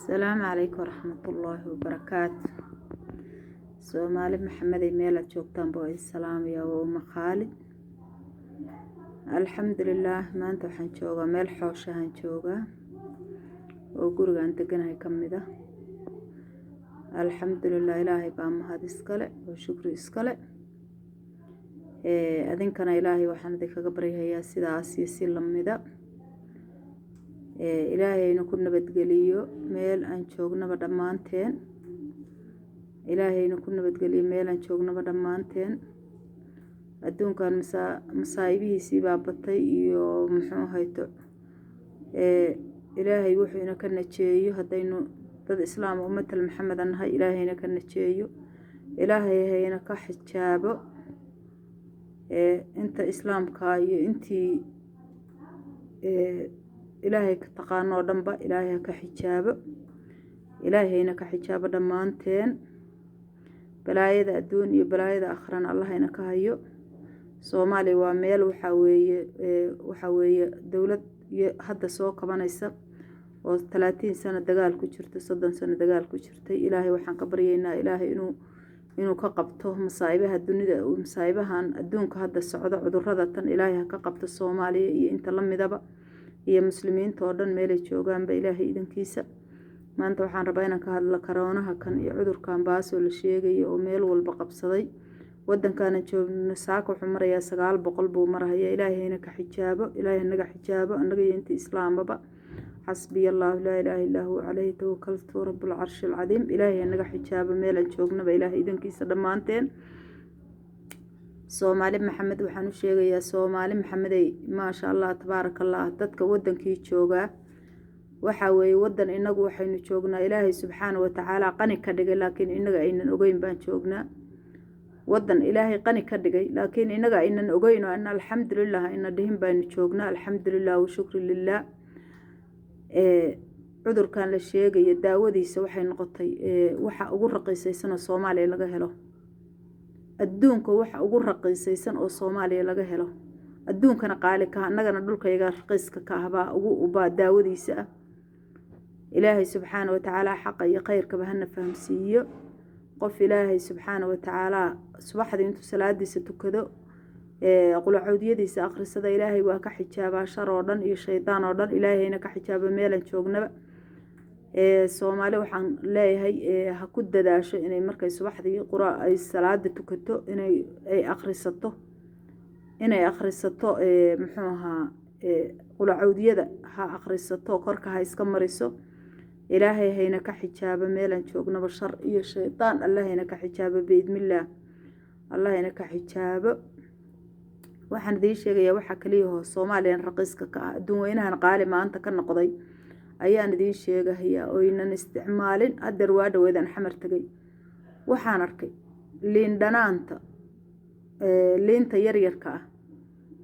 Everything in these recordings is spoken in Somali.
السلام عليكم ورحمة الله وبركاته. سومالي محمد ميلا جوجتان بو السلام يا وما خالد. الحمد لله ما انت وحن جوغا ميل حوشة هن جوغا وقرغا انت قناهي كمدا. الحمد لله إلهي بام هذا اسكالي وشكر اسكالي. أذن كان إلهي وحن ذيك قبريها يا سيدا عسيسي لمدا. إلهي نكون نبتقليو ميل أن شوقنا بدمانتين إلهي نكون نبتقليو ميل أن شوقنا بدمانتين أدون كان مسايبه سيبا بطي إيو محو هيتو إلهي وحينا كان نتشيو هدينو ضد إسلام ومثل محمد أنها إلهي كان نتشيو إلهي هينا كحجابو انت إسلام كايو انتي إلهي كتقانو دنبا إلهي كحجابه إلهينا كحجابه دمانتين بلايدا الدنيا بلايدا أخران الله هنا كهيو سومالي وميل وحوي دولة هذا سوق كمانيسا و30 سنة دجال كجرت 30 سنة دجال كجرت إلهي وحن كبرينا إلهي إنه كقبته مصايبها الدنيا ومصايبها الدون كهذا السعودة عذرة إلهي كقبت الصومالي أنت لم دبا هي مسلمين تودن ميلي جوغان بإلهي إذن كيسا ما أنت وحان ربينا كهذا كرونها كان يعذر كان باسو للشيغي وميل والبقبصدي ودن كان جوغ نساك وحمر يا سقال بقلبو مرها يا إلهي هناك حجابه إلهي هناك حجابه أنك أنت إسلام بابا حسبي الله لا إله إلا هو عليه توكلت رب العرش العظيم إلهي هناك حجابه ميلا جوغنا بإلهي إذن كيسا دمانتين سومالي محمد وحنو شيغيا سومالي محمدي ما شاء الله تبارك الله dadka wadankii jooga waxa weey wadan inagu waxaynu joognaa Ilaahay subhanahu wa ta'ala qani ka dhigay laakiin inaga aynan ogeyn baan joognaa wadan Ilaahay qani ka dhigay laakiin inaga aynan ogeyn oo an alxamdulillah inna dhihin baan joognaa alxamdulillah wa shukr lillah cudurkan la sheegay daawadiisa waxay noqotay waxa ugu raqiisaysan Soomaaliya laga helo adduunka waxa ugu raqiisaysan oo Soomaaliya laga helo adduunkana qaali ka annagana dhulkayga raqiiska ka haba ugu uba daawadiisa Ilaahay subhanahu wa ta'ala xaq iyo khayrka bahana fahamsiiyo qof Ilaahay subhanahu wa ta'ala subaxdii intuu salaadiisa tukado qulacudiyadiisa akhrisada Ilaahay waa ka xijaaba shar oo dhan iyo shaydaan oo dhan Ilaahayna ka xijaaba meelan joognaba Soomaali waxaan leeyahay ha ku dadaasho inay markay subaxdii quraan ay salaada tukato inay akhrisato muxuu ahaa qulacudiyada ha akhrisato korka ha iska mariso Ilaahay hayna ka xijaaba meelan joognaba shar iyo shaydaan Allahayna ka xijaaba biidmillah Allahayna ka xijaaba waxaan idin sheegayaa waxa kaliya oo Soomaaliyan raqiiska ka adduun weynahan qaali maanta ka noqday ayaan idin sheegayaa oo inaan isticmaalin adar waa dhaweedan xamar tagay waxaan arkay liin dhanaanta liinta yaryarka ah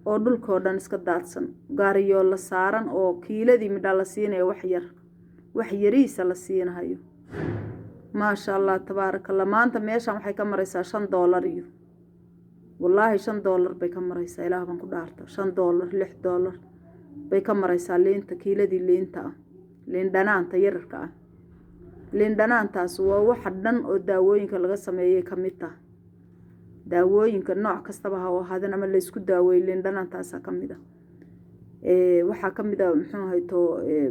oo dhulka dhan iska daadsan gaariyo la saaran oo kiiladii midha la siinayo wax yariisa la siinayo ma sha Allah tabarakallah maanta meeshan waxay ka maraysaa $5 iyo wallahi $5 bay ka maraysaa Ilaahay baan ku dhaarto $5 $6 bay ka maraysaa liinta kiiladii liinta liin dhanaanta yararka ah liin dhanaantaas waa wax dhan oo daawooyinka laga sameeyay kamid ah daawooyinka nooc kastaba ha ahaadana ama la isku daaweeyay liin dhanaantaas kamid ah waxa kamid ah muxuu hayto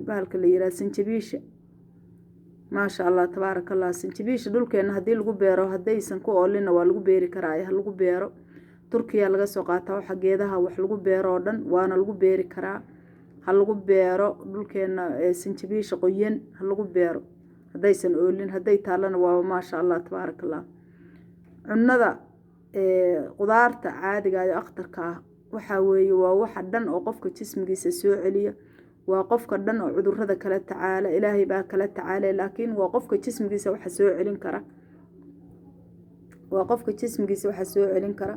bahalka la yiraahdo sinjibiisha ma sha Allah tabarakallah sinjibiisha dhulkeena hadii lagu beero hadaysan ku oolina waa lagu beeri karaa ha lagu beero Turkiya laga soo qaataa waxa geedaha wax lagu beero dhan waana lagu beeri karaa ha lagu beero dhulkeena sinjibiisha qoyan ha lagu beero hadaysan oolin haday taalana waa ma sha Allah tabarakallah cunnada qudaarta caadiga ah akhtarka waxa weeye waa waxa dhan oo qofka jismigiisa soo celiya waa qofka dhan oo cudurrada kala tacaala Ilaahay baa kala tacaala laakiin waa qofka jismigiisa waxa soo celin kara waa qofka jismigiisa waxa soo celin kara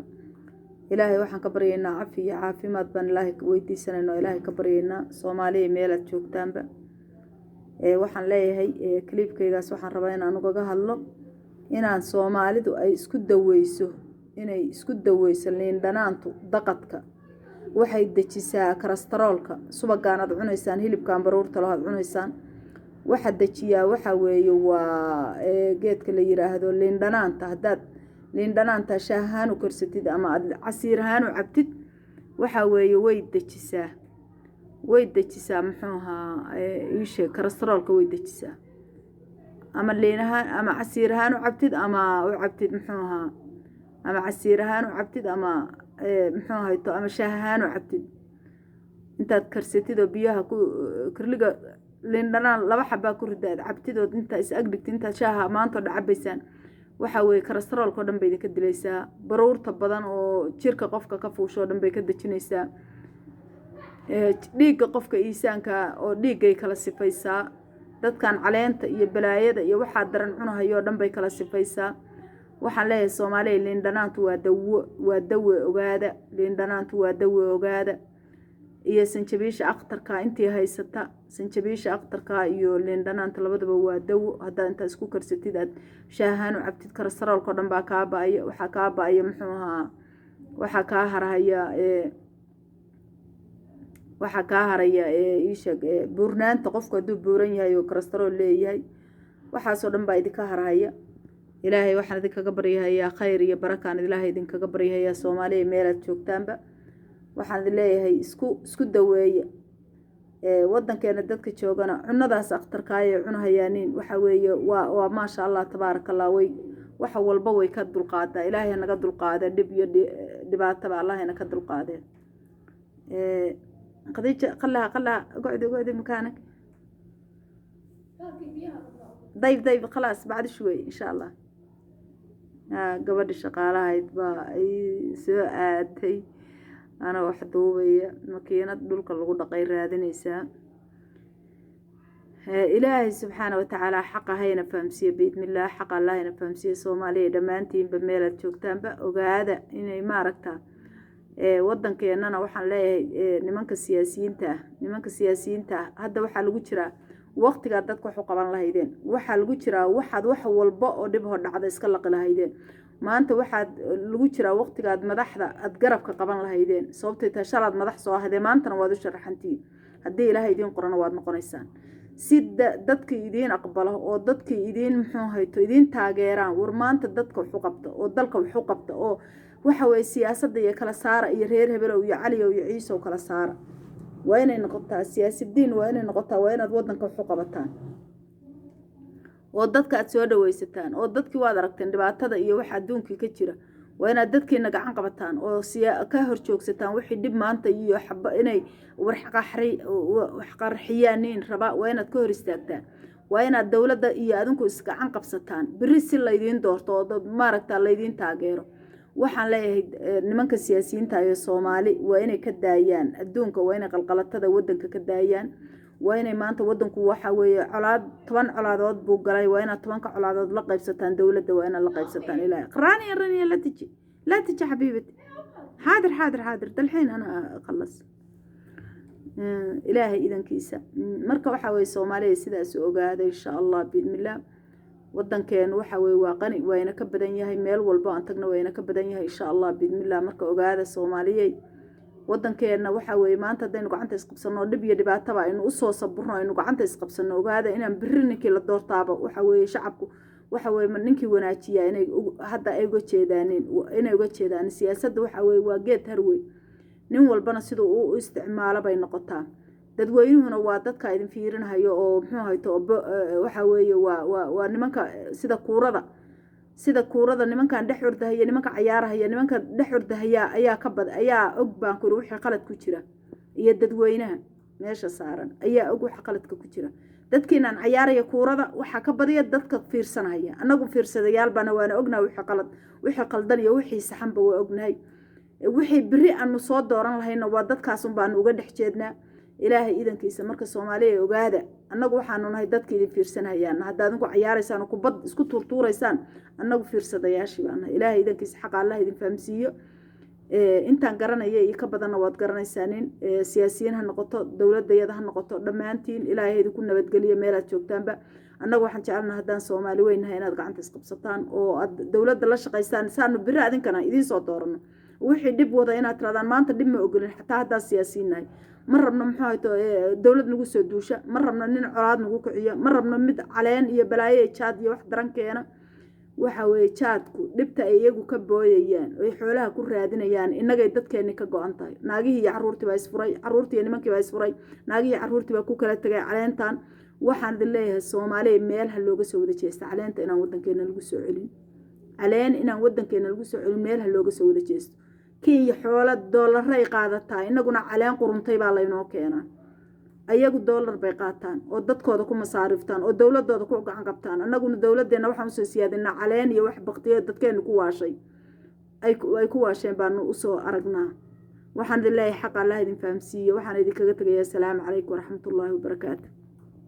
Ilaahay waxaan ka baryaynaa caafimaad baan Ilaahay weydiisanayno Ilaahay ka baryaynaa Soomaaliya meel aad joogtaanba waxaan leeyahay clipkaygaas waxaan rabaa inaan uga hadlo inaan Soomaalidu ay isku daweyso liin dhanaantu daqadka waxay dejisaa kolestaroolka subagaan aad cunaysaan hilibkan baruurta loo aad cunaysaan waxa dejiyaa waxa weeye waa geedka la yiraahdo liin dhanaanta. haddaad liin dhanaanta shaah ahaan u karsatid ama aad casiir ahaan u cabtid waxa weeye way dejisaa muxuu ahaa iishe kolestaroolka way dejisaa. ama liin ahaan ama casiir ahaan u cabtid ama u cabtid muxuu ahaa ama casiir ahaan u cabtid ama muxuu ahayto ama shaah ahaan u cabtid intaad karsatid oo biyaha ku kirliga liin dhanaan 2 xabaa ku ridaad cabtid oo inta is agdhigtid inta shaaha maanta dhacabaysan waxa weeye kolestaroolka dhan bay idinka dilaysaa. baruurta badan oo jirka qofka ka fuusho dhan bay ka dejinaysaa. dhiigga qofka iisaanka oo dhiiggay kala sifaysaa. dadkan caleenta iyo balaayada iyo waxaa daran cunahayo dhan bay kala sifaysaa. waxaan leeyahay Soomaaliya liin dhanaantu waa dawo ogaada. liin dhanaantu waa dawo ogaada. iyo sanjabiisha aqtarka intii haysata sanjabiisha aqtarka iyo liin dhanaanta labadaba waa dawo. hadda inta isku karsatid aad shaahan u cabtid kolestaroolka dhan baa ka baaya. waxa ka baaya muxuu ahaa waxa ka haraya iisha buurnaanta qofku haduu buuran yahay oo kolestarool leeyahay waxaas oo dhan baa idinka haraya. ilaahay waxaan idinkaga baryayaa khayr iyo barakaan ilaahay idinkaga baryayaa Soomaaliya meel aad joogtaanba. waxaan leeyahay isku daweeya wadankeena dadka joogana cunadaas aqtarka ay cunahayaanin waxa weeye waa ma sha Allah tabarakallah way waxa walba way ka dulqaadaa. ilaahay naga dulqaada dhib iyo dhibaato Allah naga dulqaada. qadiija qalla qocdi makaanك ضيف خلاص بعد شوي إن شاء الله. gabadhi shaqaalahayd baa ay soo aatay ana wax duubaya makiinad dhulka lagu dhaqay raadinaysaa. ilaahay subxaanahu wa tacaala xaqa hayna fahamsiye biidmillah xaqa Allah hayna fahamsiye Soomaaliya dhamaantiinba meel aad joogtaanba ogaada inay maaragtaa wadankeenana waxaan leeyahay nimanka siyaasiyiinta hadda waxa lagu jiraa waqtiga dadku wax u qaban lahaydeen. waxa lagu jiraa wax walba oo dib hor dhacda iska laqi lahaydeen. maanta waxaad lagu jiraa waqtigaad madaxda aad garabka qaban lahaydeen. sababtoo ah shalaad madax soo ahade maantana waad u sharaxantiin. haddii ilaahay idin qorana waad noqonaysaan. si dadka idin aqbalo oo dadka idin muxuu hayto idin taageeraan war maanta dadka wax u qabta oo dalka wax u qabta oo waxa way siyaasadda iyo kala saara iyo reer hebel iyo cali iyo ciise oo kala saara. waa inay noqotaa siyaasiyiin waa inay noqotaa waa inaad wadanka wax u qabataan oo dadka aad soo dhawaysataan oo dadkii waad aragteen dhibaatada iyo waxa adduunka ka jira waa inaad dadkeena gacan qabataan oo ka hor joogsataan wixii dib maanta iyo xabba inay wax qarxiyaan raba waa inaad ka hor istaagtaan. waa inaad dawladda iyo adinku is gacan qabsataan biri si la idin doorto oo dad maaragtaa la idin taageero. waxaan leeyahay nimanka siyaasiyiinta ee Soomaali waa inay ka daayaan adduunka waa inay qalqalatada wadanka ka daayaan. waa inay maanta wadanku waxa weeye 10 colaadood buu galay waa inaad 10 colaadood la qaybsataan dawladda waa inaad la qaybsataan. ilaahay qaraani لا تجي حبيبتي حاضر الحين أنا أخلص. إلهي إذن كيسا مركا وحاوي سومالي سيدا سوء هذا إن شاء الله بإذن الله. ودن كان وحاوي واقني وين كبدن يهي ميل والبان تقنا وين كبدن يهي إن شاء الله بإذن الله. مركا وهذا سومالي ودن كان وحاوي ما أنت دين وقعنت إسقبسنا ودبي دبعت تبع إنه أصو صبرنا إنه وقعنت إسقبسنا وهذا إن برنك للدور طابة وحاوي شعبكم waxa way ninkii wanaajiyaa inay hadda ay uga jeedaan siyaasadda waxa way waa geed harwey nin walbana sidoo uu isticmaalo bay noqotaa. dadweynuhuna waa dadka idin fiirinayo oo muxuu hayto waxa weeye waa nimanka sida kuurada nimankan dhex ordahaya nimanka cayaarahaya nimanka dhex ordahaya ayaa og baan ku wixii qalad ku jira iyo dadweynaha meesha saaran ayaa og waxa qaladka ku jira. dadkiinan cayaaraya kuurada waxa ka badiya dadka fiirsanaya anagu fiirsadayaal bana waana ognaa wixii qaldan iyo wixii saxanba waa ognahay. wixii biri aanu soo dooran lahayna waa dadkaas baan uga dhex jeednaa. ilaahay idankiisa marka Soomaaliya ogaada anagu waxaanu nahay dadkii idin fiirsanayaan hadda adinku cayaaraysaan ku bad isku turtuuraysaan anagu fiirsadayaashii baan ilaahay idankiisa xaq Allah idin fahamsiiyo. intaan garanaya iyo ka badan waad garanaysaaneen siyaasiyiin ha noqoto dawladda ha noqoto dhamaantiin ilaahay idinku nabadgeliyo meel aad joogtaanba. annagu waxaan jecelnahay haddaan Soomaali weynahay inaad gacanta isqabsataan oo aad dawladda la shaqaystaan saanu biri adinkana idin soo doorano wixii dib wada inaad tiraadaan maanta dib ma ogolin xataa hadda siyaasiyiinahay ma rabno muxuu ahayto dowlad nagu soo duusha ma rabno nin colaad nagu kiciyo ma rabno mid caleen iyo balaayo jaad iyo wax daran keena waxa weeye jaadku dhibta ay iyagu ka booyayaan oo xoolaha ku raadinayaan innagay dadkeeni ka go'an tahay naagihii iyo caruurtii baa isfuray caruurtii iyo nimankii baa isfuray naagihii caruurtii baa ku kala tagay caleentan waxaan idin leeyahay Soomaaliya meel ha looga soo wada jeesto caleenta inaan wadankeena lagu soo celin caleen inaan wadankeena lagu soo celin meel ha looga soo wada jeesto Kenya xoolo dollaray qaadataa inaguna caleen quruntay baa laynoo keenaa ayagu dollar bay qaataan oo dadkooda ku masaariftaan oo dawladooda ku gacan qabtaan anaguna dawladeena waxaan soo siyaadinaa caleen iyo wax baqtiyo dadkeena ku waashay ay ku waasheen baan u soo aragnaa waxaan idin leeyahay xaq Allah idin fahamsiiyo waxaan idin kaga tagayaa assalaamu calaykum waraxmatullaahi wabarakaatuh